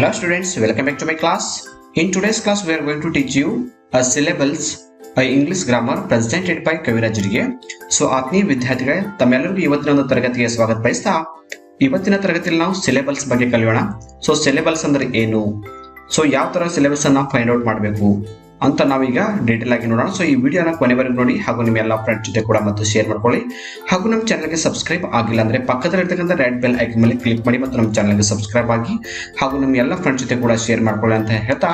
Hello students, welcome back to my class. In today's class we are going to teach you a syllables English grammar presented by Kaviraj Dige. So ಆತ್ಮೀಯ ವಿದ್ಯಾರ್ಥಿಗಳೇ ತಮ್ಮೆಲ್ಲರಿಗೂ ಇವತ್ತಿನ ಒಂದು ತರಗತಿಗೆ ಸ್ವಾಗತ ಬಯಸ್ತಾ ಇವತ್ತಿನ ತರಗತಿಯಲ್ಲಿ ನಾವು ಸಿಲೆಬಲ್ಸ್ ಬಗ್ಗೆ ಕಲಿಯೋಣ. ಸೊ ಸಿಲೆಬಲ್ಸ್ ಅಂದ್ರೆ ಏನು, ಸೊ ಯಾವ ತರ ಸಿಲೆಬಸ್ ಅನ್ನ ಫೈಂಡ್ ಔಟ್ ಮಾಡಬೇಕು ಅಂತ ನಾವೀಗ ಡೀಟೇಲ್ ಆಗಿ ನೋಡೋಣ. ಸೊ ಈ ವಿಡಿಯೋನ ಕೊನೆವರೆಗೂ ನೋಡಿ ಹಾಗೂ ನಿಮ್ಮ ಎಲ್ಲ ಫ್ರೆಂಡ್ಸ್ ಜೊತೆ ಕೂಡ ಮತ್ತು ಶೇರ್ ಮಾಡ್ಕೊಳ್ಳಿ. ಹಾಗೂ ನಮ್ಮ ಚಾನಲ್ಗೆ ಸಬ್ಸ್ಕ್ರೈಬ್ ಆಗಿಲ್ಲ ಅಂದ್ರೆ ಪಕ್ಕದಲ್ಲಿರ್ತಕ್ಕಂಥ ರೆಡ್ ಬೆಲ್ ಐಕನ್ ಮೇಲೆ ಕ್ಲಿಕ್ ಮಾಡಿ ಮತ್ತು ನಮ್ಮ ಚಾನಲ್ಗೆ ಸಬ್ಸ್ಕ್ರೈಬ್ ಆಗಿ ಹಾಗೂ ನಿಮ್ಮ ಎಲ್ಲ ಫ್ರೆಂಡ್ಸ್ ಜೊತೆ ಕೂಡ ಶೇರ್ ಮಾಡ್ಕೊಳ್ಳಿ ಅಂತ ಹೇಳ್ತಾ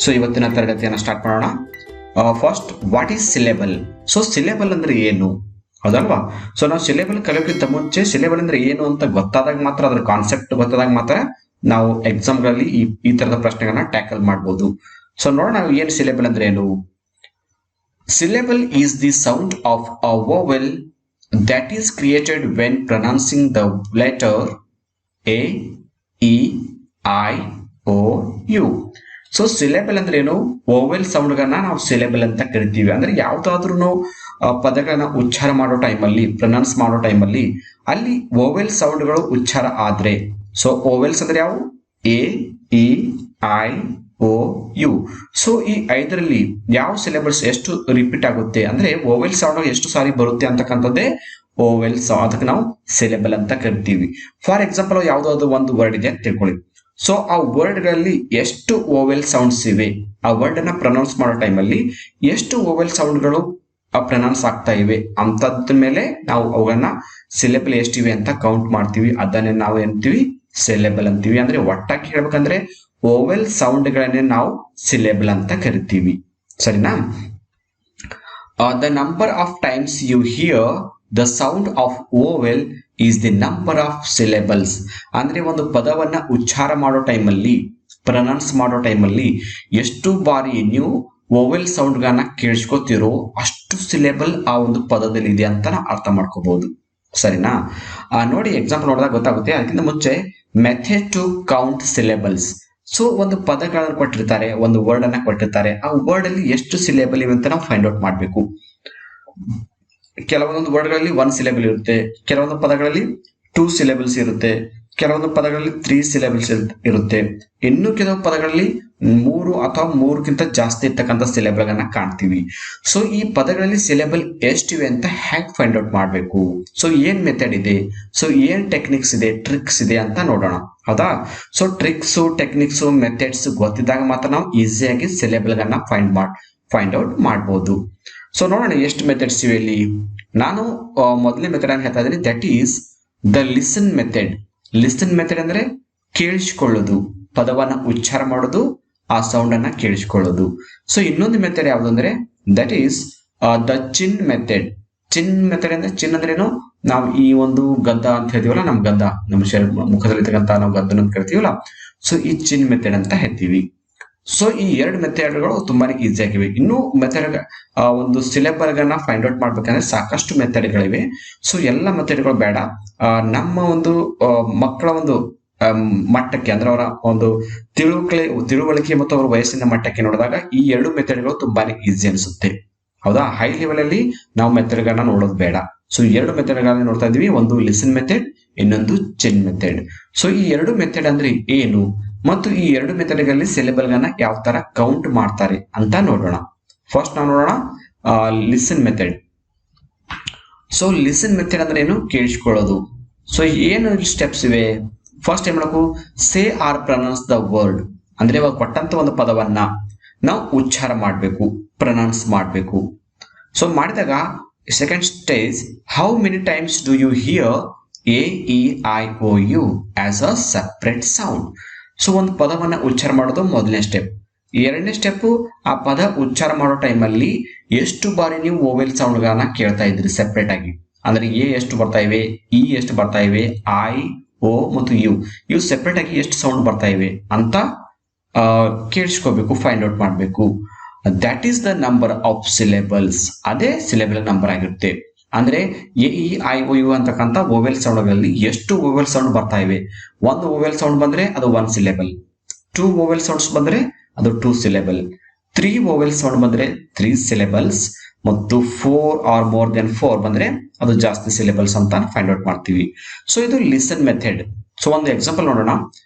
ಸೊ ಇವತ್ತಿನ ತರಗತಿಯನ್ನು ಸ್ಟಾರ್ಟ್ ಮಾಡೋಣ. First, what is syllable? So syllable ಅಂದ್ರೆ ಏನು, ಹೌದಲ್ವಾ? ಸೊ ನಾವು ಸಿಲೆಬಲ್ ಕಲಿಯೋಕ್ಕಿಂತ ಮುಂಚೆ ಸಿಲೆಬಲ್ ಅಂದ್ರೆ ಏನು ಅಂತ ಗೊತ್ತಾದಾಗ ಮಾತ್ರ, ಅದರ ಕಾನ್ಸೆಪ್ಟ್ ಗೊತ್ತಾದಾಗ ಮಾತ್ರ ನಾವು ಎಕ್ಸಾಮ್ಗಳಲ್ಲಿ ಈ ತರದ ಪ್ರಶ್ನೆಗಳನ್ನ ಟ್ಯಾಕಲ್ ಮಾಡ್ಬೋದು. ಸೊ ನೋಡೋಣ ಏನು ಸಿಲೆಬಲ್ ಅಂದ್ರೆ ಏನು. Syllable is the sound of a vowel that is created when pronouncing the letter A, E, I, O, U. So syllable ಅಂದ್ರೆ ಏನು? ವೋವೆಲ್ ಸೌಂಡ್ಗಳನ್ನ ನಾವು ಸಿಲೆಬಲ್ ಅಂತ ಕರಿತೀವಿ. ಅಂದ್ರೆ ಯಾವ್ದಾದ್ರು ಪದಗಳನ್ನ ಉಚ್ಚಾರ ಮಾಡೋ ಟೈಮಲ್ಲಿ, ಪ್ರೊನೌನ್ಸ್ ಮಾಡೋ ಟೈಮಲ್ಲಿ ಅಲ್ಲಿ ವೋವೆಲ್ ಸೌಂಡ್ಗಳು ಉಚ್ಚಾರ ಆದ್ರೆ, ಸೊ ವೋವೆಲ್ಸ್ ಅಂದ್ರೆ ಯಾವ? A, E, I, O, U. So ಈ ಐದರಲ್ಲಿ ಯಾವ ಸಿಲೆಬಲ್ಸ್ ಎಷ್ಟು ರಿಪೀಟ್ ಆಗುತ್ತೆ ಅಂದ್ರೆ ವೋವೆಲ್ ಸೌಂಡ್ ಎಷ್ಟು ಸಾರಿ ಬರುತ್ತೆ ಅಂತಕ್ಕಂಥದ್ದೇ ವೋವೆಲ್ ಸೌಂಡ್, ಅದಕ್ಕೆ ನಾವು ಸಿಲೆಬಲ್ ಅಂತ ಕರಿತೀವಿ. ಫಾರ್ ಎಕ್ಸಾಂಪಲ್ ಯಾವ್ದಾದ್ರು ಒಂದು ವರ್ಡ್ ಇದೆ ಅಂತ ತಿಳ್ಕೊಳ್ಳಿ. ಸೊ ಆ ವರ್ಡ್ ಗಳಲ್ಲಿ ಎಷ್ಟು ವೋವೆಲ್ ಸೌಂಡ್ಸ್ ಇವೆ, ಆ ವರ್ಡ್ ಅನ್ನ ಪ್ರೊನೌನ್ಸ್ ಮಾಡೋ ಟೈಮಲ್ಲಿ ಎಷ್ಟು ವೋವೆಲ್ ಸೌಂಡ್ಗಳು ಪ್ರೊನೌನ್ಸ್ ಆಗ್ತಾ ಇವೆ ಅಂತದ್ರ ಮೇಲೆ ನಾವು ಅವುಗಳನ್ನ ಸಿಲೆಬಲ್ ಎಷ್ಟಿವೆ ಅಂತ ಕೌಂಟ್ ಮಾಡ್ತೀವಿ. ಅದನ್ನೇ ನಾವು ಏನಂತೀವಿ? ಸಿಲೆಬಲ್ ಅಂತೀವಿ. ಅಂದ್ರೆ ಒಟ್ಟಾಗಿ ಹೇಳ್ಬೇಕಂದ್ರೆ ವೋವೆಲ್ ಸೌಂಡ್ಗಳನ್ನೇ ನಾವು ಸಿಲೆಬಲ್ ಅಂತ ಕರಿತೀವಿ, ಸರಿನಾ? The number of times you hear the sound of vowel is the number of syllables. ಅಂದ್ರೆ ಒಂದು ಪದವನ್ನ ಉಚ್ಚಾರ ಮಾಡೋ ಟೈಮಲ್ಲಿ, ಪ್ರೊನೌನ್ಸ್ ಮಾಡೋ ಟೈಮಲ್ಲಿ ಎಷ್ಟು ಬಾರಿ ನೀವು ವೋವೆಲ್ ಸೌಂಡ್ಗಳನ್ನ ಕೇಳಿಸ್ಕೊತಿರೋ ಅಷ್ಟು ಸಿಲೆಬಲ್ ಆ ಒಂದು ಪದದಲ್ಲಿ ಇದೆ ಅಂತ ನಾವು ಅರ್ಥ ಮಾಡ್ಕೋಬಹುದು, ಸರಿನಾ? ನೋಡಿ ಎಕ್ಸಾಂಪಲ್ ನೋಡಿದಾಗ ಗೊತ್ತಾಗುತ್ತೆ. ಅದಕ್ಕಿಂತ ಮುಂಚೆ method to count syllables. So ಒಂದು ಪದಗಳನ್ನು ಕೊಟ್ಟಿರ್ತಾರೆ, ಒಂದು ವರ್ಡ್ ಅನ್ನ ಕೊಟ್ಟಿರ್ತಾರೆ, ಆ ವರ್ಡ್ ಅಲ್ಲಿ ಎಷ್ಟು ಸಿಲೆಬಲ್ ಇವೆ ಅಂತ ನಾವು ಫೈಂಡ್ ಔಟ್ ಮಾಡಬೇಕು. ಕೆಲವೊಂದು ವರ್ಡ್ಗಳಲ್ಲಿ 1 ಸಿಲೆಬಲ್ ಇರುತ್ತೆ, ಕೆಲವೊಂದು ಪದಗಳಲ್ಲಿ 2 ಸಿಲೆಬಲ್ಸ್ ಇರುತ್ತೆ, ಕೆಲವೊಂದು ಪದಗಳಲ್ಲಿ 3 ಸಿಲೆಬಲ್ಸ್ ಇರುತ್ತೆ, ಇನ್ನು ಕೆಲವು ಪದಗಳಲ್ಲಿ 3 ಅಥವಾ 3ಕ್ಕಿಂತ ಜಾಸ್ತಿ ಇರ್ತಕ್ಕಂಥ ಸಿಲೆಬಲ್ ಗಳನ್ನ ಕಾಣ್ತೀವಿ. ಸೊ ಈ ಪದಗಳಲ್ಲಿ ಸಿಲೆಬಲ್ ಎಷ್ಟಿವೆ ಅಂತ ಹ್ಯಾಕ್ ಫೈಂಡ್ ಔಟ್ ಮಾಡಬೇಕು. ಸೊ ಏನ್ ಮೆಥಡ್ ಇದೆ, ಸೊ ಏನ್ ಟೆಕ್ನಿಕ್ಸ್ ಇದೆ, ಟ್ರಿಕ್ಸ್ ಇದೆ ಅಂತ ನೋಡೋಣ, ಹೌದಾ? ಸೊ ಟ್ರಿಕ್ಸ್, ಟೆಕ್ನಿಕ್ಸ್, ಮೆಥಡ್ಸ್ ಗೊತ್ತಿದ್ದಾಗ ಮಾತ್ರ ನಾವು ಈಸಿಯಾಗಿ ಸಿಲೆಬಲ್ ಗಳನ್ನ ಫೈಂಡ್ ಔಟ್ ಮಾಡಬಹುದು. ಸೊ ನೋಡೋಣ ಎಷ್ಟು ಮೆಥಡ್ಸ್ ಇವೆ ಇಲ್ಲಿ. ನಾನು ಮೊದಲನೇ ಮೆಥಡ್ ಅನ್ನು ಹೇಳ್ತಾ ಇದ್ದೀನಿ, that is the listen method. Listen method ಅಂದ್ರೆ ಕೇಳಿಸಿಕೊಳ್ಳೋದು, ಪದವನ್ನ ಉಚ್ಚಾರ ಮಾಡೋದು, ಆ ಸೌಂಡ್ ಅನ್ನ ಕೇಳಿಸಿಕೊಳ್ಳೋದು. ಸೊ ಇನ್ನೊಂದು ಮೆಥಡ್ ಯಾವುದು ಅಂದ್ರೆ that is the Chin method. Chin method ಅಂದ್ರೆ, ಚಿನ್ ಅಂದ್ರೆ ಏನು? ನಾವು ಈ ಒಂದು ಗದ್ದ ಅಂತ ಹೇಳ್ತೀವಲ್ಲ, ನಮ್ ಗದ್ದ, ನಮ್ಮ ಮುಖದಲ್ಲಿರ್ತಕ್ಕಂಥ ನಾವು ಗದ್ದನ ಅಂತ ಕರಿತೀವಲ್ಲ, ಸೊ ಈ ಚಿನ್ ಮೆಥಡ್ ಅಂತ ಹೇಳ್ತೀವಿ. ಸೊ ಈ 2 ಮೆಥಡ್ಗಳು ತುಂಬಾನೇ ಈಸಿ ಆಗಿವೆ. ಇನ್ನು ಮೆಥಡ್ ಒಂದು ಸಿಲೆಬಲ್ ಗಳನ್ನ ಫೈಂಡ್ ಔಟ್ ಮಾಡ್ಬೇಕಂದ್ರೆ ಸಾಕಷ್ಟು ಮೆಥಡ್ಗಳಿವೆ. ಸೊ ಎಲ್ಲ ಮೆಥಡ್ಗಳು ಬೇಡ, ನಮ್ಮ ಒಂದು ಮಕ್ಕಳ ಒಂದು ಮಟ್ಟಕ್ಕೆ, ಅಂದ್ರೆ ಅವರ ಒಂದು ತಿಳುವಳಿಕೆ ಮತ್ತು ಅವರ ವಯಸ್ಸಿನ ಮಟ್ಟಕ್ಕೆ ನೋಡಿದಾಗ ಈ 2 ಮೆಥಡ್ಗಳು ತುಂಬಾನೇ ಈಸಿ ಅನಿಸುತ್ತೆ, ಹೌದಾ? ಹೈ ಲೆವೆಲ್ ಅಲ್ಲಿ ನಾವು ಮೆಥಡ್ ಗಳನ್ನ ನೋಡೋದು ಬೇಡ. ಸೊ 2 ಮೆಥಡ್ ಗಳನ್ನ ನೋಡ್ತಾ ಇದೀವಿ, ಒಂದು ಲಿಸನ್ ಮೆಥಡ್, ಇನ್ನೊಂದು ಚಿನ್ ಮೆಥಡ್. ಸೊ ಈ 2 ಮೆಥಡ್ ಅಂದ್ರೆ ಏನು ಮತ್ತು ಈ 2 ಮೆಥಡ್ಗಳಲ್ಲಿ ಸಿಲೆಬಲ್ ಗಳನ್ನ ಯಾವ ತರ ಕೌಂಟ್ ಮಾಡ್ತಾರೆ ಅಂತ ನೋಡೋಣ. ಫಸ್ಟ್ ನಾವು ನೋಡೋಣ listen method. So listen method ಅಂದ್ರೆ ಏನು? ಕೇಳಿಸ್ಕೊಳ್ಳೋದು. ಸೊ ಏನು ಸ್ಟೆಪ್ಸ್ ಇವೆ? ಫಸ್ಟ್ ಏನ್ ಮಾಡಬೇಕು? ಸೇ ಆರ್ ಪ್ರೊನೌನ್ಸ್ ದ ವರ್ಡ್. ಅಂದ್ರೆ ಇವಾಗ ಕೊಟ್ಟಂತ ಒಂದು ಪದವನ್ನ ನಾವು ಉಚ್ಚಾರ ಮಾಡಬೇಕು, ಪ್ರೊನೌನ್ಸ್ ಮಾಡಬೇಕು. ಸೊ ಮಾಡಿದಾಗ second stage, how many times do you hear A, E, I, O, U as a separate sound. So ಒಂದು ಪದವನ್ನ ಉಚ್ಚಾರ ಮಾಡೋದು ಮೊದಲನೇ ಸ್ಟೆಪ್. ಎರಡನೇ ಸ್ಟೆಪ್, ಆ ಪದ ಉಚ್ಚಾರ ಮಾಡೋ ಟೈಮಲ್ಲಿ ಎಷ್ಟು ಬಾರಿ ನೀವು ವೋವೆಲ್ ಸೌಂಡ್ ಗಳನ್ನ ಕೇಳ್ತಾ ಇದ್ರಿ ಸೆಪರೇಟ್ ಆಗಿ. ಅಂದ್ರೆ ಎ ಎಷ್ಟು ಬರ್ತಾ ಇವೆ, ಇ ಎಷ್ಟು ಬರ್ತಾ ಇವೆ, ಐ, ಓ ಮತ್ತು ಯು, ಇವು ಸೆಪರೇಟ್ ಆಗಿ ಎಷ್ಟು ಸೌಂಡ್ ಬರ್ತಾ ಇವೆ ಅಂತ ಕೇಳಿಸ್ಕೋಬೇಕು, ಫೈಂಡ್ ಔಟ್ ಮಾಡಬೇಕು. That is the number of syllables. ಅದೇ ಸಿಲೆಬಲ್ ನಂಬರ್ ಆಗಿರುತ್ತೆ. ಅಂದ್ರೆ A, E, I, O, U ಅಂತಕ್ಕಂಥ ವೋವೆಲ್ ಸೌಂಡ್ಗಳಲ್ಲಿ ಎಷ್ಟು ವೋವೆಲ್ ಸೌಂಡ್ ಬರ್ತಾ ಇವೆ. 1 ವೋವೆಲ್ ಸೌಂಡ್ ಬಂದ್ರೆ ಅದು 1 ಸಿಲೆಬಲ್, 2 ವೋವೆಲ್ ಸೌಂಡ್ಸ್ ಬಂದ್ರೆ ಅದು 2 ಸಿಲೆಬಲ್, 3 ವೋವೆಲ್ ಸೌಂಡ್ ಬಂದ್ರೆ 3 ಸಿಲೆಬಲ್ಸ್, ಮತ್ತು 4 ಆರ್ ಮೋರ್ ದೆನ್ 4 ಬಂದ್ರೆ ಅದು ಜಾಸ್ತಿ ಸಿಲೆಬಲ್ಸ್ ಅಂತ ಫೈಂಡ್ ಔಟ್ ಮಾಡ್ತೀವಿ. ಸೊ ಇದು ಲಿಸನ್ ಮೆಥಡ್. ಸೊ ಒಂದು ಎಕ್ಸಾಂಪಲ್ ನೋಡೋಣ.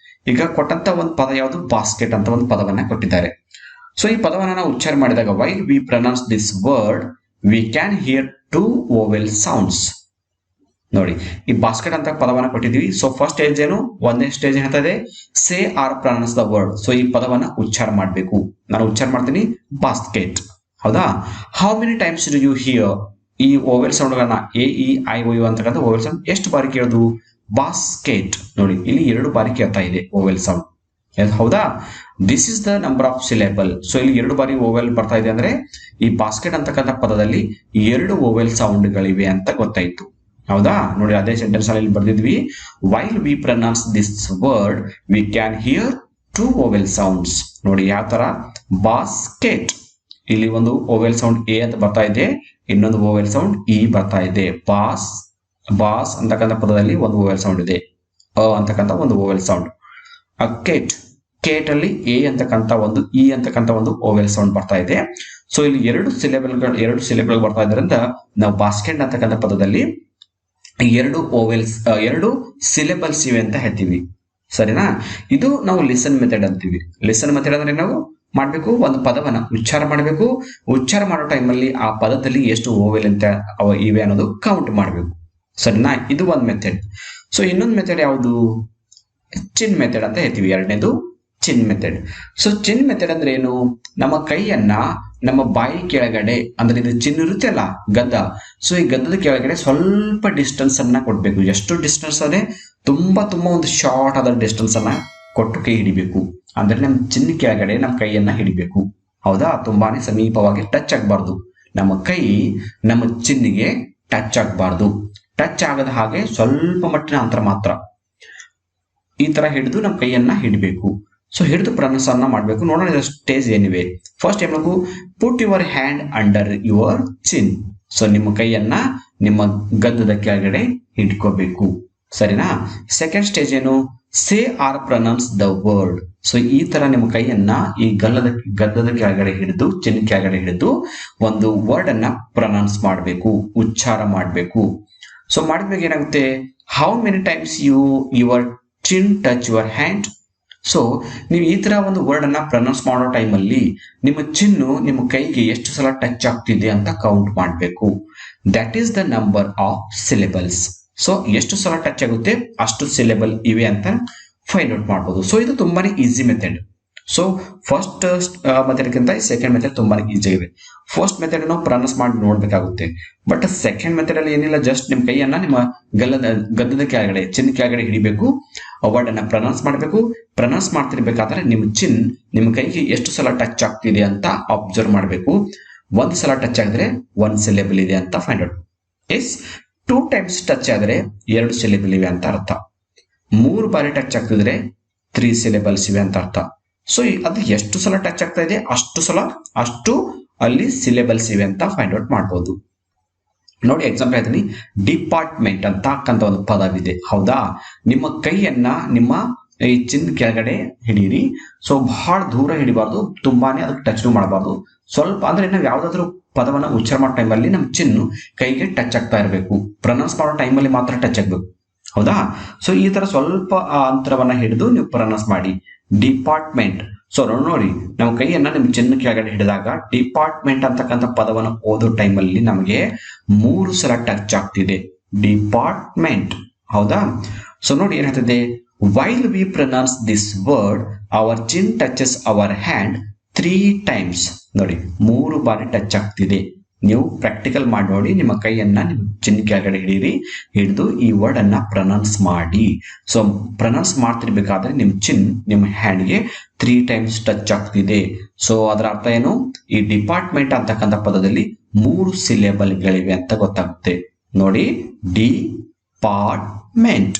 ಈಗ ಕೊಟ್ಟಂತ ಒಂದು ಪದ ಯಾವುದು, ಬಾಸ್ಕೆಟ್ ಅಂತ ಒಂದು ಪದವನ್ನ ಕೊಟ್ಟಿದ್ದಾರೆ. ಸೊ ಈ ಪದವನ್ನ ನಾವು ಉಚ್ಚಾರ ಮಾಡಿದಾಗ while we pronounce this word we can hear 2 vowel sounds. ನೋಡಿ, ಈ ಬಾಸ್ಕೆಟ್ ಅಂತ ಪದವನ್ನ ಕೊಟ್ಟಿದೀವಿ. ಸೊ ಫಸ್ಟ್ ಸ್ಟೇಜ್ ಏನು, ಒಂದೇ ಸ್ಟೇಜ್ ಹೇಳ್ತದೆ say or pronounce the word. So ಈ ಪದವನ್ನ ಉಚ್ಚಾರ ಮಾಡಬೇಕು. ನಾನು ಉಚ್ಚಾರ ಮಾಡ್ತೀನಿ ಬಾಸ್ಕೆಟ್, ಹೌದಾ. How many times do you hear, ಈ ಓವೆಲ್ ಸೌಂಡ್ ಗಳನ್ನ A E I O U ಅಂತಕ್ಕಂಥ ಓವೆಲ್ ಸೌಂಡ್ ಎಷ್ಟು ಬಾರಿ ಕೇಳೋದು, ಬಾಸ್ಕೆಟ್. ನೋಡಿ, ಇಲ್ಲಿ 2 ಬಾರಿ ಕೇಳ್ತಾ ಇದೆ ಓವೆಲ್ ಸೌಂಡ್, ಹೌದಾ. This is the number of syllable. So ಇಲ್ಲಿ 2 ಬಾರಿ ಓವೆಲ್ ಬರ್ತಾ ಇದೆ ಅಂದ್ರೆ ಈ ಬಾಸ್ಕೆಟ್ ಅಂತಕ್ಕಂಥ ಪದದಲ್ಲಿ 2 ಓವೆಲ್ ಸೌಂಡ್ ಗಳಿವೆ ಅಂತ ಗೊತ್ತಾಯ್ತು, ಹೌದಾ. ನೋಡಿ, ಅದೇ ಸೆಂಟೆನ್ಸ್ ಅಲ್ಲಿ ಬರ್ದಿದ್ವಿ, while we pronounce this word we can hear 2 vowel sounds. ನೋಡಿ ಯಾವ ತರ, ಬಾಸ್ಕೆಟ್, ಇಲ್ಲಿ ಒಂದು ಓವೆಲ್ ಸೌಂಡ್ ಎ ಅಂತ ಬರ್ತಾ ಇದೆ, ಇನ್ನೊಂದು ಓವೆಲ್ ಸೌಂಡ್ ಇ ಬರ್ತಾ ಇದೆ. ಬಾಸ್ ಅಂತಕ್ಕಂಥ ಪದದಲ್ಲಿ ಒಂದು ಓವೆಲ್ ಸೌಂಡ್ ಇದೆ, ಅ ಅಂತಕ್ಕಂಥ ಒಂದು ಓವೆಲ್ ಸೌಂಡ್. ಕೇಟ್ ಅಲ್ಲಿ ಎ ಅಂತಕ್ಕಂಥ ಒಂದು ಇ ಅಂತಕ್ಕಂಥ ಒಂದು ಓವೆಲ್ ಸೌಂಡ್ ಬರ್ತಾ ಇದೆ. ಸೊ ಇಲ್ಲಿ 2 ಸಿಲೆಬಲ್ ಬರ್ತಾ ಇದರಿಂದ ನಾವು ಬಾಸ್ಕೆಟ್ ಅಂತಕ್ಕಂಥ ಪದದಲ್ಲಿ 2 ಸಿಲೆಬಲ್ಸ್ ಇವೆ ಅಂತ ಹೇಳ್ತೀವಿ, ಸರಿನಾ. ಇದು ನಾವು ಲಿಸನ್ ಮೆಥಡ್ ಅಂತೀವಿ. ಲಿಸನ್ ಮೆಥಡ್ ಅಂದ್ರೆ ನಾವು ಮಾಡ್ಬೇಕು, ಒಂದು ಪದವನ್ನ ಉಚ್ಚಾರ ಮಾಡಬೇಕು. ಉಚ್ಚಾರ ಮಾಡೋ ಟೈಮಲ್ಲಿ ಆ ಪದದಲ್ಲಿ ಎಷ್ಟು ಓವೆಲ್ ಅಂತ ಇವೆ ಅನ್ನೋದು ಕೌಂಟ್ ಮಾಡಬೇಕು, ಸರಿನಾ. ಇದು ಒಂದು ಮೆಥಡ್. ಸೊ ಇನ್ನೊಂದು ಮೆಥಡ್ ಯಾವುದು, ಚಿನ್ ಮೆಥಡ್ ಅಂತ ಹೇಳ್ತೀವಿ. ಎರಡನೇದು ಚಿನ್ ಮೆಥಡ್. ಸೊ ಚಿನ್ ಮೆಥಡ್ ಅಂದ್ರೆ ಏನು, ನಮ್ಮ ಕೈಯನ್ನ ನಮ್ಮ ಬಾಯಿ ಕೆಳಗಡೆ, ಅಂದ್ರೆ ಇದು ಚಿನ್ ಇರುತ್ತೆ ಅಲ್ಲ, ಗದ್ದ. ಸೊ ಈ ಗದ್ದದ ಕೆಳಗಡೆ ಸ್ವಲ್ಪ ಡಿಸ್ಟೆನ್ಸ್ ಅನ್ನ ಕೊಡ್ಬೇಕು. ಎಷ್ಟು ಡಿಸ್ಟೆನ್ಸ್ ಅದೇ, ತುಂಬಾ ಒಂದು ಶಾರ್ಟ್ ಆದ ಡಿಸ್ಟೆನ್ಸ್ ಅನ್ನ ಕೊಟ್ಟು ಕೈ ಹಿಡಿಬೇಕು. ಅಂದ್ರೆ ನಮ್ಮ ಚಿನ್ನ ಕೆಳಗಡೆ ನಮ್ಮ ಕೈಯನ್ನ ಹಿಡಿಬೇಕು, ಹೌದಾ. ತುಂಬಾನೇ ಸಮೀಪವಾಗಿ ಟಚ್ ಆಗಬಾರ್ದು. ನಮ್ಮ ಕೈ ನಮ್ಮ ಚಿನ್ನಿಗೆ ಟಚ್ ಆಗಬಾರ್ದು. ಟಚ್ ಆಗದ ಹಾಗೆ ಸ್ವಲ್ಪ ಮಟ್ಟಿನ ಅಂತರ ಮಾತ್ರ ಈ ತರ ಹಿಡಿದು ನಮ್ಮ ಕೈಯನ್ನ ಹಿಡಬೇಕು. ಸೊ ಹಿಡಿದು ಪ್ರೊನೌನ್ಸ್ ಅನ್ನ ಮಾಡಬೇಕು. ನೋಡೋಣ ಸ್ಟೇಜ್ ಏನಿವೆ. ಫಸ್ಟ್ ಏನ್ ಮಾಡಬೇಕು, put your hand under your Chin. So ನಿಮ್ಮ ಕೈಯನ್ನ ನಿಮ್ಮ ಗದ್ದದ ಕೆಳಗಡೆ ಹಿಡ್ಕೋಬೇಕು, ಸರಿನಾ. ಸೆಕೆಂಡ್ ಸ್ಟೇಜ್ ಏನು, say or pronounce the word. So ಈ ತರ ನಿಮ್ಮ ಕೈಯನ್ನ ಈ ಗದ್ದದ ಕೆಳಗಡೆ ಹಿಡಿದು, ಚಿನ್ ಕೆಳಗಡೆ ಹಿಡಿದು ಒಂದು ವರ್ಡ್ ಅನ್ನ ಪ್ರೊನೌನ್ಸ್ ಮಾಡಬೇಕು, ಉಚ್ಚಾರ ಮಾಡಬೇಕು. ಸೊ ಮಾಡಿದ್ಮೇಲೆ ಏನಾಗುತ್ತೆ, how many times your Chin touch your hand. So ನೀವು ಈ ತರ ಒಂದು ವರ್ಡ್ ಅನ್ನ ಪ್ರೊನೌನ್ಸ್ ಮಾಡೋ ಟೈಮಲ್ಲಿ ನಿಮ್ಮ ಚಿನ್ನು ನಿಮ್ಮ ಕೈಗೆ ಎಷ್ಟು ಸಲ ಟಚ್ ಆಗ್ತಿದೆ ಅಂತ ಕೌಂಟ್ ಮಾಡಬೇಕು. That is the number of syllables. So ಎಷ್ಟು ಸಲ ಟಚ್ ಆಗುತ್ತೆ ಅಷ್ಟು ಸಿಲೆಬಲ್ ಇವೆ ಅಂತ ಫೈಂಡ್ ಔಟ್ ಮಾಡಬಹುದು. ಸೊ ಇದು ತುಂಬಾನೇ ಈಸಿ ಮೆಥಡ್. ಸೊ ಫಸ್ಟ್ ಮೆಥಡ್ಗಿಂತ ಸೆಕೆಂಡ್ ಮೆಥಡ್ ತುಂಬಾನೇ ಈಸಿ ಇದೆ. ಫಸ್ಟ್ ಮೆಥಡ್ ನಾವು ಪ್ರೊನೌನ್ಸ್ ಮಾಡಿ ನೋಡ್ಬೇಕಾಗುತ್ತೆ. ಬಟ್ ಸೆಕೆಂಡ್ ಮೆಥಡ್ ಅಲ್ಲಿ ಏನಿಲ್ಲ, ಜಸ್ಟ್ ನಿಮ್ಮ ಕೈಯನ್ನ ನಿಮ್ಮ ಗದ್ದದ ಕೆಳಗಡೆ, ಚಿನ್ ಕೆಳಗಡೆ ಹಿಡಿಬೇಕು, ವರ್ಡ್ ಅನ್ನ ಪ್ರೊನೌನ್ಸ್ ಮಾಡಬೇಕು. ಪ್ರೊನೌನ್ಸ್ ಮಾಡ್ತಿರ್ಬೇಕಾದ್ರೆ ನಿಮ್ಮ ಚಿನ್ ನಿಮ್ಮ ಕೈಗೆ ಎಷ್ಟು ಸಲ ಟಚ್ ಆಗ್ತಿದೆ ಅಂತ ಅಬ್ಸರ್ವ್ ಮಾಡಬೇಕು. 1 ಸಲ ಟಚ್ ಆಗಿದ್ರೆ 1 ಸಿಲೆಬಲ್ ಇದೆ ಅಂತ ಫೈಂಡ್ ಔಟ್. 2 ಟೈಮ್ಸ್ ಟಚ್ ಆದ್ರೆ 2 ಸಿಲೆಬಲ್ ಇವೆ ಅಂತ ಅರ್ಥ. 3 ಬಾರಿ ಟಚ್ ಆಗ್ತಿದ್ರೆ 3 ಸಿಲೆಬಲ್ಸ್ ಇವೆ ಅಂತ ಅರ್ಥ. ಸೊ ಅದು ಎಷ್ಟು ಸಲ ಟಚ್ ಆಗ್ತಾ ಇದೆ ಅಷ್ಟು ಅಲ್ಲಿ ಸಿಲೆಬಲ್ಸ್ ಇವೆ ಅಂತ ಫೈಂಡ್ ಔಟ್ ಮಾಡಬಹುದು. ನೋಡಿ ಎಕ್ಸಾಂಪಲ್ ಹೇಳ್ತೀನಿ, ಡಿಪಾರ್ಟ್ಮೆಂಟ್ ಅಂತಕ್ಕಂಥ ಒಂದು ಪದವಿದೆ, ಹೌದಾ. ನಿಮ್ಮ ಕೈಯನ್ನ ನಿಮ್ಮ ಈ ಚಿನ್ ಕೆಳಗಡೆ ಹಿಡೀರಿ. ಸೊ ಬಹಳ ದೂರ ಹಿಡಿಬಾರ್ದು, ತುಂಬಾನೇ ಅದಕ್ಕೆ ಟಚ್ ಮಾಡಬಾರ್ದು. ಸ್ವಲ್ಪ ಅಂದ್ರೆ ನಾವು ಯಾವ್ದಾದ್ರು ಪದವನ್ನ ಉಚ್ಚಾರ ಮಾಡೋ ಟೈಮಲ್ಲಿ ನಮ್ಮ ಚಿನ್ನು ಕೈಗೆ ಟಚ್ ಆಗ್ತಾ ಇರಬೇಕು. ಪ್ರೊನೌನ್ಸ್ ಮಾಡೋ ಟೈಮಲ್ಲಿ ಮಾತ್ರ ಟಚ್ ಆಗ್ಬೇಕು, ಹೌದಾ. ಸೊ ಈ ತರ ಸ್ವಲ್ಪ ಅಂತರವನ್ನ ಹಿಡಿದು ನೀವು ಪ್ರೊನೌನ್ಸ್ ಮಾಡಿ. ಡಿಪಾರ್ಟ್ಮೆಂಟ್. ಸೊ ನೋಡಿ, ನಮ್ಮ ಕೈಯನ್ನ ನಿಮ್ ಚಿನ್ನ ಕೆಳಗಡೆ ಹಿಡಿದಾಗ ಡಿಪಾರ್ಟ್ಮೆಂಟ್ ಅಂತಕ್ಕಂಥ ಪದವನ್ನು ಓದೋ ಟೈಮಲ್ಲಿ ನಮಗೆ 3 ಸಲ ಟಚ್ ಆಗ್ತಿದೆ, ಡಿಪಾರ್ಟ್ಮೆಂಟ್, ಹೌದಾ. ಸೊ ನೋಡಿ ಏನ್ ಹೇಳ್ತಿದೆ, while we pronounce this word our chin touches our hand 3 times. ನೋಡಿ 3 ಬಾರಿ ಟಚ್ ಆಗ್ತಿದೆ. ನೀವು ಪ್ರಾಕ್ಟಿಕಲ್ ಮಾಡಿ ನೋಡಿ. ನಿಮ್ಮ ಕೈಯನ್ನ ನಿಮ್ಮ ಚಿನ್ ಕೆಳಗಡೆ ಹಿಡಿದು ಈ ವರ್ಡ್ ಅನ್ನ ಪ್ರೊನೌನ್ಸ್ ಮಾಡಿ. ಸೊ ಪ್ರೊನೌನ್ಸ್ ಮಾಡ್ತಿರ್ಬೇಕಾದ್ರೆ ನಿಮ್ ಚಿನ್ ನಿಮ್ಮ ಹ್ಯಾಂಡ್ಗೆ 3 ಟೈಮ್ಸ್ ಟಚ್ ಆಗ್ತಿದೆ. ಸೊ ಅದರ ಅರ್ಥ ಏನು, ಈ ಡಿಪಾರ್ಟ್ಮೆಂಟ್ ಅಂತಕ್ಕಂಥ ಪದದಲ್ಲಿ 3 ಸಿಲೆಬಲ್ಗಳಿವೆ ಅಂತ ಗೊತ್ತಾಗುತ್ತೆ. ನೋಡಿ, ಡಿಪಾರ್ಟ್ಮೆಂಟ್,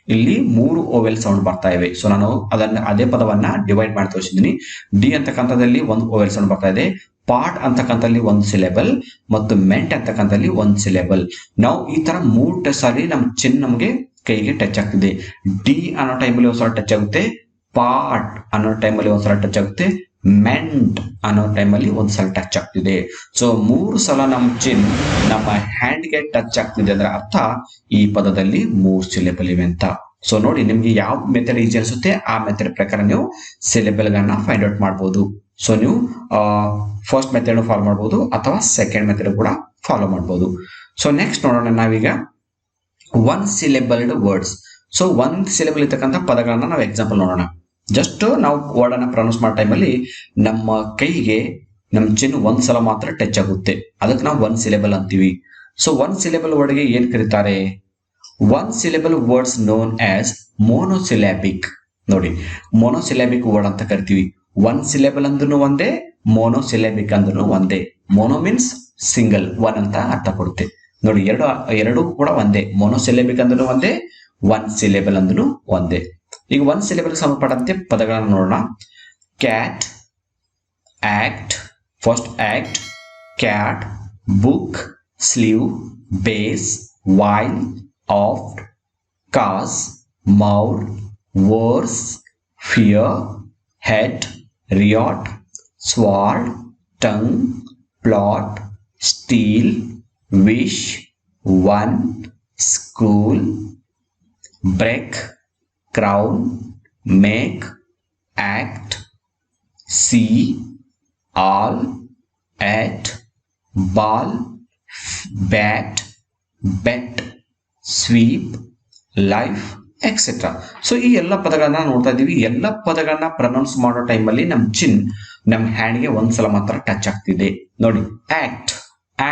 ಇಲ್ಲಿ 3 ಓವೆಲ್ ಸೌಂಡ್ ಬರ್ತಾ ಇವೆ. ಸೊ ನಾನು ಅದೇ ಪದವನ್ನ ಡಿವೈಡ್ ಮಾಡಿ ತೋರಿಸಿದ್ದೀನಿ. ಡಿ ಅಂತಕ್ಕಂಥದಲ್ಲಿ 1 ಓವೆಲ್ ಸೌಂಡ್ ಬರ್ತಾ ಇದೆ, ಪಾರ್ಟ್ ಅಂತಕ್ಕಂಥಲ್ಲಿ 1 ಸಿಲೆಬಲ್, ಮತ್ತು ಮೆಂಟ್ ಅಂತಕ್ಕಂಥಲ್ಲಿ 1 ಸಿಲೆಬಲ್. ನಾವು ಈ ತರ 3 ಸಾರಿ ನಮ್ ಚಿನ್ ನಮ್ಗೆ ಕೈಗೆ ಟಚ್ ಆಗ್ತಿದೆ. ಡಿ ಅನ್ನೋ ಟೈಮಲ್ಲಿ ಒಂದ್ಸಲ ಟಚ್ ಆಗುತ್ತೆ, ಪಾರ್ಟ್ ಅನ್ನೋ ಟೈಮಲ್ಲಿ ಒಂದ್ಸಲ ಟಚ್ ಆಗುತ್ತೆ, ಮೆಂಟ್ ಅನ್ನೋ ಟೈಮಲ್ಲಿ ಒಂದ್ಸಲ ಟಚ್ ಆಗ್ತಿದೆ. ಸೊ 3 ಸಲ ನಮ್ ಚಿನ್ ನಮ್ಮ ಹ್ಯಾಂಡ್ಗೆ ಟಚ್ ಆಗ್ತಿದೆ ಅಂದ್ರೆ ಅರ್ಥ ಈ ಪದದಲ್ಲಿ 3 ಸಿಲೆಬಲ್ ಇವೆ ಅಂತ. ಸೊ ನೋಡಿ ನಿಮ್ಗೆ ಯಾವ ಮೆಥಡ್ ಈಜಿ ಅನಿಸುತ್ತೆ ಆ ಮೆಥಡ್ ಪ್ರಕಾರ ನೀವು ಸಿಲೆಬಲ್ಗಳನ್ನ ಫೈಂಡ್ ಔಟ್ ಮಾಡ್ಬೋದು. ಸೊ ನೀವು ಫಸ್ಟ್ ಮೆಥಡ್ ಫಾಲೋ ಮಾಡ್ಬೋದು ಅಥವಾ ಸೆಕೆಂಡ್ ಮೆಥಡ್ ಕೂಡ ಫಾಲೋ ಮಾಡ್ಬೋದು. ಸೊ ನೆಕ್ಸ್ಟ್ ನೋಡೋಣ ನಾವೀಗ ಒನ್ ಸಿಲೆಬಲ್ಡ್ ವರ್ಡ್ಸ್. ಸೊ ಒಂದ್ ಸಿಲೆಬಲ್ ಇರ್ತಕ್ಕಂಥ ಪದಗಳನ್ನ ನಾವು ಎಕ್ಸಾಂಪಲ್ ನೋಡೋಣ. ಜಸ್ಟ್ ನಾವು ವರ್ಡ್ ಅನ್ನ ಪ್ರೊನೌನ್ಸ್ ಮಾಡೋ ಟೈಮಲ್ಲಿ ನಮ್ಮ ಕೈಗೆ ನಮ್ಮ ಚಿನ್ ಒಂದ್ಸಲ ಮಾತ್ರ ಟಚ್ ಆಗುತ್ತೆ, ಅದಕ್ಕೆ ನಾವು ಒನ್ ಸಿಲೆಬಲ್ ಅಂತೀವಿ. ಸೊ ಒನ್ ಸಿಲೆಬಲ್ ವರ್ಡ್ಗೆ ಏನ್ ಕರೀತಾರೆ? One syllable words known as monosyllabic. ನೋಡಿ, ಮೋನೋಸಿಲಾಬಿಕ್ ವರ್ಡ್ ಅಂತ ಕರಿತೀವಿ. ಒನ್ ಸಿಲೆಬಲ್ ಅಂದ್ರೂ ಒಂದೇ, ಮೋನೋಸಿಲಾಬಿಕ್ ಅಂದ್ರೂ ಒಂದೇ. ಮೋನೋ ಮೀನ್ಸ್ ಸಿಂಗಲ್, ಒನ್ ಅಂತ ಅರ್ಥ ಕೊಡುತ್ತೆ. ನೋಡಿ, ಎರಡು ಕೂಡ ಒಂದೇ. ಮೋನೋಸಿಲೆಬಿಕ್ ಅಂದ್ರೂ ಒಂದೇ, ಒನ್ ಸಿಲೆಬಲ್ ಅಂದ್ರೂ ಒಂದೇ. ಈಗ ಒನ್ ಸಿಲೆಬಲ್ ಸಂಬಂಧಪಟ್ಟಂತೆ ಪದಗಳನ್ನು ನೋಡೋಣ. Cat, act, first act, cat, book, sleeve, base, while, aft, cause, moor, verse, fear, head, riot, sword, tongue, plot, steel, wish, one, school, break, crown, make, act, see, all, at, ball, bat, bet, sweep, life, etcetera. So ಈ ಎಲ್ಲ ಪದಗಳನ್ನ ನೋಡ್ತಾ ಇದೀವಿ. ಎಲ್ಲ ಪದಗಳನ್ನ pronounce ಮಾಡೋ ಟೈಮಲ್ಲಿ ನಮ್ ಚಿನ್ ನಮ್ ಹ್ಯಾಂಡ್ಗೆ ಒಂದ್ಸಲ ಮಾತ್ರ ಟಚ್ ಆಗ್ತಿದೆ. ನೋಡಿ, ಆಕ್ಟ್,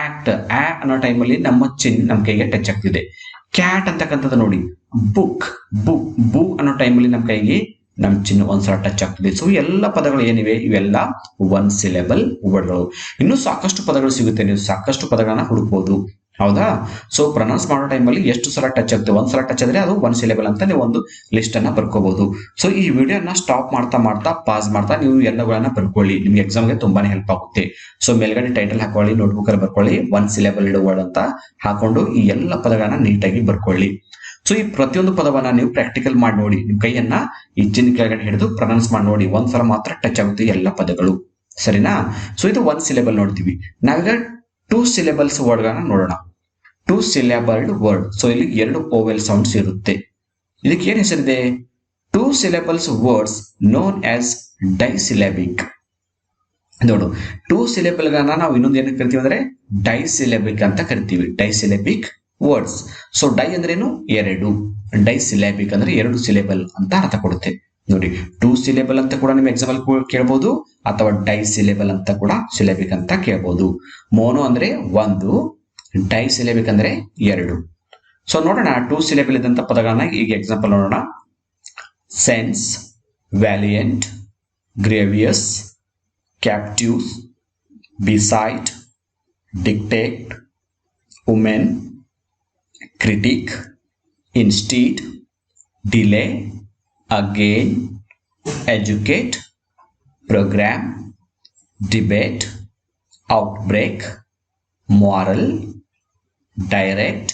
ಆಕ್ಟ್ ಆ ಅನ್ನೋ ಟೈಮಲ್ಲಿ ನಮ್ಮ ಚಿನ್ ನಮ್ ಕೈಗೆ ಟಚ್ ಆಗ್ತಿದೆ. ಕ್ಯಾಟ್ ಅಂತಕ್ಕಂಥದ್ದು ನೋಡಿ, ಬುಕ್, ಬು ಅನ್ನೋ ಟೈಮಲ್ಲಿ ನಮ್ಮ ಕೈಗೆ ನಮ್ ಚಿನ್ನ ಒಂದ್ಸಲ ಟಚ್ ಆಗ್ತದೆ. ಸೊ ಎಲ್ಲ ಪದಗಳು ಏನಿವೆ ಇವೆಲ್ಲ ಒನ್ ಸಿಲೆಬಲ್ ವರ್ಡ್ಗಳು. ಇನ್ನೂ ಸಾಕಷ್ಟು ಪದಗಳು ಸಿಗುತ್ತೆ, ನೀವು ಸಾಕಷ್ಟು ಪದಗಳನ್ನ ಹುಡುಕ್ಬೋದು. ಹೌದಾ? ಸೊ ಪ್ರೊನೌನ್ಸ್ ಮಾಡೋ ಟೈಮಲ್ಲಿ ಎಷ್ಟು ಸಲ ಟಚ್ ಆಗುತ್ತೆ, ಒಂದ್ಸಲ ಟಚ್ ಆದ್ರೆ ಅದು ಒನ್ ಸಿಲೆಬಲ್ ಅಂತ ನೀವು ಒಂದು ಲಿಸ್ಟ್ ಅನ್ನ ಬರ್ಕೋಬಹುದು. ಸೊ ಈ ವಿಡಿಯೋನ ಸ್ಟಾಪ್ ಮಾಡ್ತಾ ಪಾಸ್ ಮಾಡ್ತಾ ನೀವು ಎಲ್ಲಗಳನ್ನ ಬರ್ಕೊಳ್ಳಿ, ನಿಮ್ಗೆ ಎಕ್ಸಾಮ್ಗೆ ತುಂಬಾನೇ ಹೆಲ್ಪ್ ಆಗುತ್ತೆ. ಸೊ ಮೇಲ್ಗಡೆ ಟೈಟಲ್ ಹಾಕೊಳ್ಳಿ, ನೋಟ್ಬುಕ್ ಅಲ್ಲಿ ಬರ್ಕೊಳ್ಳಿ, ಒನ್ ಸಿಲೆಬಲ್ ವರ್ಡ್ ಅಂತ ಹಾಕೊಂಡು ಈ ಎಲ್ಲ ಪದಗಳನ್ನ ನೀಟಾಗಿ ಬರ್ಕೊಳ್ಳಿ. ಸೊ ಈ ಪ್ರತಿಯೊಂದು ಪದವನ್ನ ನೀವು ಪ್ರಾಕ್ಟಿಕಲ್ ಮಾಡಿ ನೋಡಿ, ನಿಮ್ ಕೈಯನ್ನ ಈ ಚಿನ್ನ ಕೆಳಗಡೆ ಹಿಡಿದು ಪ್ರೊನೌನ್ಸ್ ಮಾಡಿ ನೋಡಿ, ಒಂದ್ಸಲ ಮಾತ್ರ ಟಚ್ ಆಗುತ್ತೆ ಎಲ್ಲ ಪದಗಳು. ಸರಿನಾ? ಸೊ ಇದು ಒನ್ ಸಿಲೆಬಲ್ ನೋಡ್ತೀವಿ. ನಾವೀಗ ಟೂ ಸಿಲೆಬಲ್ಸ್ ವರ್ಡ್ ಗಳನ್ನ ನೋಡೋಣ. Two ಸಿಲೆಬಲ್ಡ್ word. ಸೊ ಇಲ್ಲಿ ಎರಡು ಓವೆಲ್ ಸೌಂಡ್ಸ್ ಇರುತ್ತೆ. ಇದಕ್ಕೆ ಏನ್ ಹೆಸರಿದೆ? Two syllables words known as disyllabic. ನೋಡು, ಟೂ ಸಿಲೆಬಲ್ ಗಳನ್ನ ನಾವು ಇನ್ನೊಂದು ಏನಕ್ಕೆ ಕರಿತೀವಿ ಅಂದ್ರೆ ಡೈಸಿಲೆಬಿಕ್ ಅಂತ ಕರಿತೀವಿ. ಡೈಸಿಲೆಬಿಕ್ ವರ್ಡ್ಸ್. ಸೊ ಡೈ ಅಂದ್ರೇನು? ಎರಡು. ಡೈಸಿಲೆಬಿಕ್ ಅಂದ್ರೆ ಎರಡು ಸಿಲೆಬಲ್ ಅಂತ ಅರ್ಥ ಕೊಡುತ್ತೆ. ನೋಡಿ, ಟೂ ಸಿಲೆಬಲ್ ಅಂತ ಕೂಡ ನಿಮ್ ಎಕ್ಸಾಂಪಲ್ ಕೇಳಬಹುದು, ಅಥವಾ ಡೈ ಸಿಲೆಬಲ್ ಅಂತ ಕೂಡ ಸಿಲೆಬಿಕ್ ಅಂತ ಕೇಳಬಹುದು. ಮೋನೋ ಅಂದ್ರೆ ಒಂದು, ಡೈ ಸಿಲೆಬಿಕ್ ಅಂದ್ರೆ ಎರಡು. ಸೊ ನೋಡೋಣ ಟೂ ಸಿಲೆಬಲ್ ಇದ್ದಂತ ಪದಗಳನ್ನ ಈಗ ಎಕ್ಸಾಂಪಲ್ ನೋಡೋಣ. Sense, valiant, grievous, captives, beside, dictate, women, critic, instead, delay, again, educate, program, debate, outbreak, moral, direct,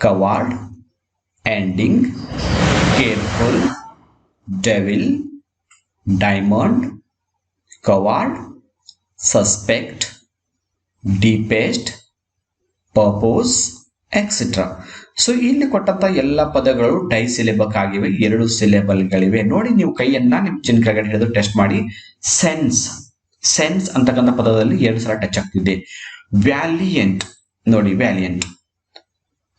coward, ending, careful, devil, diamond, coward, suspect, deepest, purpose, etcetera. So ಇಲ್ಲಿ ಕೊಟ್ಟಂತ ಎಲ್ಲ ಪದಗಳು dye ಸಿಲೆಬಕ್ ಆಗಿವೆ, ಎರಡು ಸಿಲೆಬಲ್ಗಳಿವೆ. ನೋಡಿ, ನೀವು ಕೈಯನ್ನ ನಿಮ್ ಚಿನ್ ಕೆಳಗಡೆ ಹಿಡಿದು ಟೆಸ್ಟ್ ಮಾಡಿ. ಸೆನ್ಸ್, ಸೆನ್ಸ್ ಅಂತಕ್ಕಂಥ ಪದದಲ್ಲಿ ಎರಡು ಸಲ ಟಚ್ ಆಗ್ತಿದೆ. ವ್ಯಾಲಿಯಂಟ್, ನೋಡಿ ವ್ಯಾಲಿಯಂಟ್.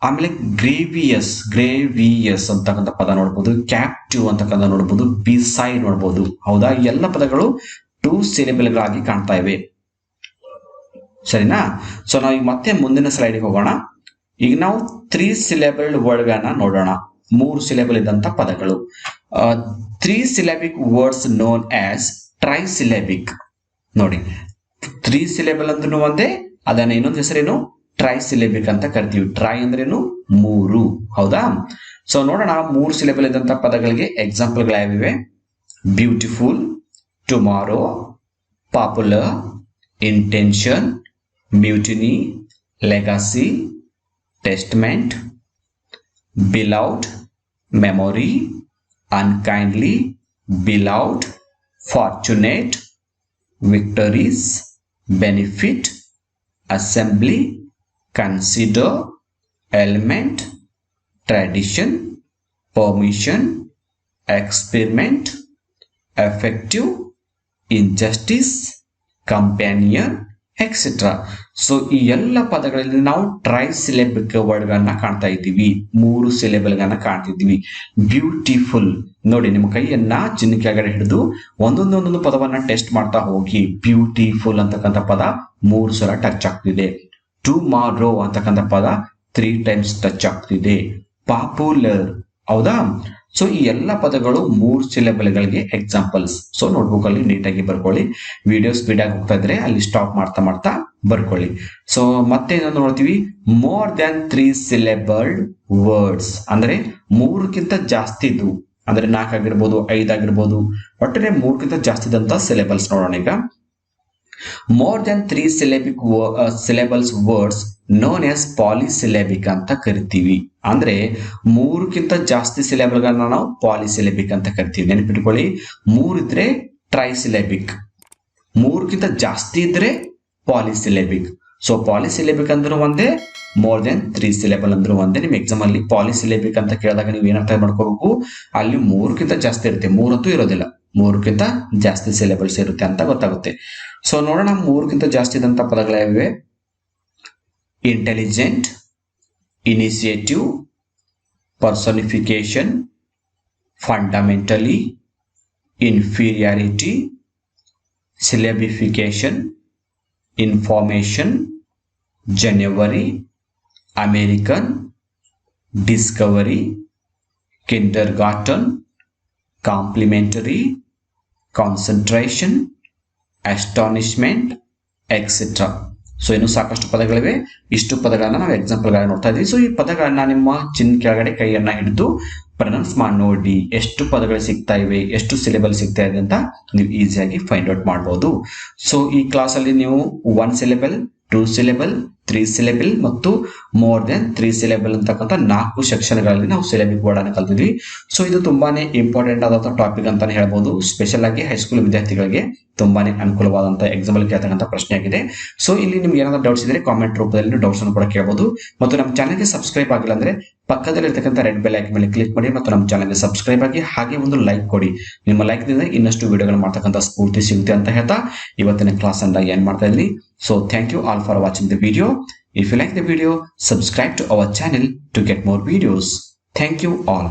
ಆಮೇಲೆ ಗ್ರೇವಿಯಸ್ ಅಂತಕ್ಕಂಥ ಪದ ನೋಡ್ಬೋದು, ಕ್ಯಾಪ್ಟಿವ್ ಅಂತಕ್ಕಂಥ ನೋಡ್ಬೋದು, ಬಿಸೈಡ್ ನೋಡ್ಬೋದು. ಹೌದಾ? ಎಲ್ಲ ಪದಗಳು ಟೂ ಸಿಲೆಬಲ್ಗಳಾಗಿ ಕಾಣ್ತಾ ಇವೆ. ಸರಿನಾ? ಸೊ ನಾವು ಈಗ ಮತ್ತೆ ಮುಂದಿನ ಸ್ಲೈಡ್ಗೆ ಹೋಗೋಣ. ಈಗ ನಾವು ತ್ರೀ ಸಿಲೆಬಲ್ಡ್ ವರ್ಡ್ ಗಳನ್ನ ನೋಡೋಣ. ಮೂರು ಸಿಲೆಬಲ್ ಇದ್ದಂತ ಪದಗಳು. Three syllabic words known as trisyllabic. ನೋಡಿ, ತ್ರೀ ಸಿಲೆಬಲ್ ಅಂದ್ರೂ ಒಂದೇ, ಅದನ್ನ ಇನ್ನೊಂದು ಹೆಸರೇನು? ಟ್ರೈಸಿಲೆಬಿಕ್ ಅಂತ ಕರಿತೀವಿ. ಟ್ರೈ ಅಂದ್ರೇನು? ಮೂರು. ಹೌದಾ? ಸೊ ನೋಡೋಣ ಮೂರು ಸಿಲೆಬಲ್ ಇದ್ದಂತ ಪದಗಳಿಗೆ ಎಕ್ಸಾಂಪಲ್ ಗಳಾವಿವೆ. Beautiful, tomorrow, popular, intention, mutiny, legacy, testament, beloved, memory, unkindly, beloved, fortunate, victories, benefit, assembly, consider, element, tradition, permission, experiment, effective, injustice, companion, etcetera. So ಈ ಎಲ್ಲ ಪದಗಳಲ್ಲಿ ನಾವು ಟ್ರೈ ಸಿಲೆಬಿಕ್ ವರ್ಡ್ ಗಳನ್ನ ಕಾಣ್ತಾ ಇದ್ದೀವಿ, 3 ಸಿಲೆಬಲ್ ಗಳನ್ನ ಕಾಣ್ತಿದ್ದೀವಿ. ಬ್ಯೂಟಿಫುಲ್, ನೋಡಿ ನಿಮ್ಮ ಕೈಯನ್ನ ಚಿನ್ನ ಕೆಳಗಡೆ ಹಿಡಿದು ಒಂದೊಂದೊಂದೊಂದು ಪದವನ್ನ ಟೆಸ್ಟ್ ಮಾಡ್ತಾ ಹೋಗಿ. ಬ್ಯೂಟಿಫುಲ್ ಅಂತಕ್ಕಂಥ ಪದ 3 ಸಲ ಟಚ್ ಆಗ್ತಿದೆ. ಟುಮಾರೋ ಅಂತಕ್ಕಂಥ ಪದ 3 ಟೈಮ್ಸ್ ಟಚ್ ಆಗ್ತಿದೆ. ಪಾಪ್ಯುಲರ್, ಹೌದಾ? ಸೊ ಈ ಎಲ್ಲ ಪದಗಳು 3 ಸಿಲೆಬಲ್ಗಳಿಗೆ ಎಕ್ಸಾಂಪಲ್ಸ್. ಸೊ ನೋಟ್ಬುಕ್ ಅಲ್ಲಿ ನೀಟಾಗಿ ಬರ್ಕೊಳ್ಳಿ. ವಿಡಿಯೋ ಸ್ಪೀಡ್ ಆಗಿ ಹೋಗ್ತಾ ಇದ್ರೆ ಅಲ್ಲಿ ಸ್ಟಾಪ್ ಮಾಡ್ತಾ ಮಾಡ್ತಾ ಬರ್ಕೊಳ್ಳಿ. ಸೊ ಮತ್ತೆ ಇನ್ನೊಂದು ನೋಡ್ತೀವಿ, ಮೋರ್ ದ್ಯಾನ್ 3 ಸಿಲೆಬಲ್ಡ್ ವರ್ಡ್ಸ್ ಅಂದ್ರೆ 3ಕ್ಕಿಂತ ಜಾಸ್ತಿ ಇದ್ದು, ಅಂದ್ರೆ 4 ಆಗಿರ್ಬೋದು, 5 ಆಗಿರ್ಬೋದು, ಒಟ್ಟರೆ 3ಕ್ಕಿಂತ ಜಾಸ್ತಿ ಇದ್ದಂತ ಸಿಲೆಬಲ್ಸ್ ನೋಡೋಣ ಈಗ. More than 3 syllables words known as polysyllabic ಅಂತ ಕರಿತೀವಿ. ಅಂದ್ರೆ 3ಕ್ಕಿಂತ ಜಾಸ್ತಿ ಸಿಲೆಬಲ್ ಗಳನ್ನ ನಾವು ಪಾಲಿಸಿಲೆಬಿಕ್ ಅಂತ ಕರಿತೀವಿ. ನೆನಪಿಟ್ಕೊಳ್ಳಿ, 3 ಇದ್ರೆ ಟ್ರೈಸಿಲೆಬಿಕ್, 3ಕ್ಕಿಂತ ಜಾಸ್ತಿ ಇದ್ರೆ ಪಾಲಿಸಿಲೆಬಿಕ್. ಸೊ ಪಾಲಿಸಿಲೆಬಿಕ್ ಅಂದ್ರೂ ಒಂದೇ, ಮೋರ್ ದೆನ್ 3 ಸಿಲೆಬಲ್ ಅಂದ್ರೂ ಒಂದೇ. ನಿಮ್ ಎಕ್ಸಾಮ್ ಅಲ್ಲಿ ಪಾಲಿಸಿಲೆಬಿಕ್ ಅಂತ ಕೇಳಿದಾಗ ನೀವು ಏನರ್ಥ ಮಾಡ್ಕೋಬೇಕು, ಅಲ್ಲಿ 3ಕ್ಕಿಂತ ಜಾಸ್ತಿ ಇರುತ್ತೆ, 3 ಅಂತೂ ಇರೋದಿಲ್ಲ, 3ಕ್ಕಿಂತ ಜಾಸ್ತಿ ಸಿಲೆಬಲ್ಸ್ ಇರುತ್ತೆ ಅಂತ ಗೊತ್ತಾಗುತ್ತೆ. ಸೊ ನೋಡೋಣ 3ಕ್ಕಿಂತ ಜಾಸ್ತಿ ಇದ್ದಂತ ಪದಗಳಾಗಿವೆ. Intelligent, initiative, personification, fundamentally, inferiority, syllabification, information, January, American, discovery, kindergarten, complimentary, concentration, astonishment, etcetera. So ಇನ್ನು ಸಾಕಷ್ಟು ಪದಗಳಿವೆ. ಇಷ್ಟು ಪದಗಳನ್ನ ನಾವು ಎಕ್ಸಾಂಪಲ್ ಗಳನ್ನ ನೋಡ್ತಾ ಇದ್ದೀವಿ. ಸೊ ಈ ಪದಗಳನ್ನ ನಿಮ್ಮ ಚಿನ್ನ ಕೆಳಗಡೆ ಕೈಯನ್ನ ಹಿಡಿದು ಪ್ರೊನೌನ್ಸ್ ಮಾಡಿ ನೋಡಿ, ಎಷ್ಟು ಪದಗಳು ಸಿಗ್ತಾ ಇವೆ, ಎಷ್ಟು ಸಿಲೆಬಲ್ ಸಿಗ್ತಾ ಇದೆ ಅಂತ ನೀವು ಈಸಿಯಾಗಿ ಫೈಂಡ್ ಔಟ್ ಮಾಡಬಹುದು. ಸೊ ಈ ಕ್ಲಾಸ್ ಅಲ್ಲಿ ನೀವು 1 ಸಿಲೆಬಲ್, 2 ಸಿಲೆಬಲ್, 3 ಸಿಲೆಬಲ್ ಮತ್ತು ಮೋರ್ ದೆನ್ 3 ಸಿಲೆಬಲ್ ಅಂತಕ್ಕಂಥ 4 ಸೆಕ್ಷನ್ ಗಳಲ್ಲಿ ನಾವು ಸಿಲೆಬಿಕ್ ವರ್ಡ್ ಅನ್ನು ಕಲ್ತಿದ್ವಿ. ಸೊ ಇದು ತುಂಬಾನೇ ಇಂಪಾರ್ಟೆಂಟ್ ಆದಂತ ಟಾಪಿಕ್ ಅಂತಾನೆ ಹೇಳ್ಬಹುದು. ಸ್ಪೆಷಲ್ ಆಗಿ ಹೈಸ್ಕೂಲ್ ವಿದ್ಯಾರ್ಥಿಗಳಿಗೆ ತುಂಬಾನೇ ಅನುಕೂಲವಾದಂತ ಎಕ್ಸಾಮ್ ಅಲ್ಲಿ ಕೇಳ್ತಕ್ಕಂಥ ಪ್ರಶ್ನೆ ಆಗಿದೆ. ಸೊ ಇಲ್ಲಿ ನಿಮ್ಗೆ ಏನಾದ್ರು ಡೌಟ್ಸ್ ಇದ್ರೆ ಕಾಮೆಂಟ್ ರೂಪದಲ್ಲಿ ಡೌಟ್ಸ್ ಅನ್ನು ಕೂಡ ಕೇಳಬಹುದು. ಮತ್ತು ನಮ್ಮ ಚಾನಲ್ಗೆ ಸಬ್ಸ್ಕ್ರೈಬ್ ಆಗಿಲ್ಲ ಅಂದ್ರೆ ಪಕ್ಕದಲ್ಲಿ ಇರ್ತಕ್ಕಂಥ ರೆಡ್ ಬೆಲ್ ಐಕಾನ್ ಮೇಲೆ ಕ್ಲಿಕ್ ಮಾಡಿ ಮತ್ತು ನಮ್ಮ ಚಾನಲ್ಗೆ ಸಬ್ಸ್ಕ್ರೈಬ್ ಆಗಿ ಹಾಗೆ ಒಂದು ಲೈಕ್ ಕೊಡಿ. ನಿಮ್ಮ ಲೈಕ್ ದಿಂದ ಇನ್ನಷ್ಟು ವಿಡಿಯೋಗಳು ಮಾಡ್ತಕ್ಕಂಥ ಸ್ಫೂರ್ತಿ ಸಿಗುತ್ತೆ ಅಂತ ಹೇಳ್ತಾ ಇವತ್ತಿನ ಕ್ಲಾಸ್ ಅನ್ನ ಏನ್ ಮಾಡ್ತಾ ಇದ್ದೀನಿ. So thank you all for watching the video. If you like the video, subscribe to our channel to get more videos. Thank you all.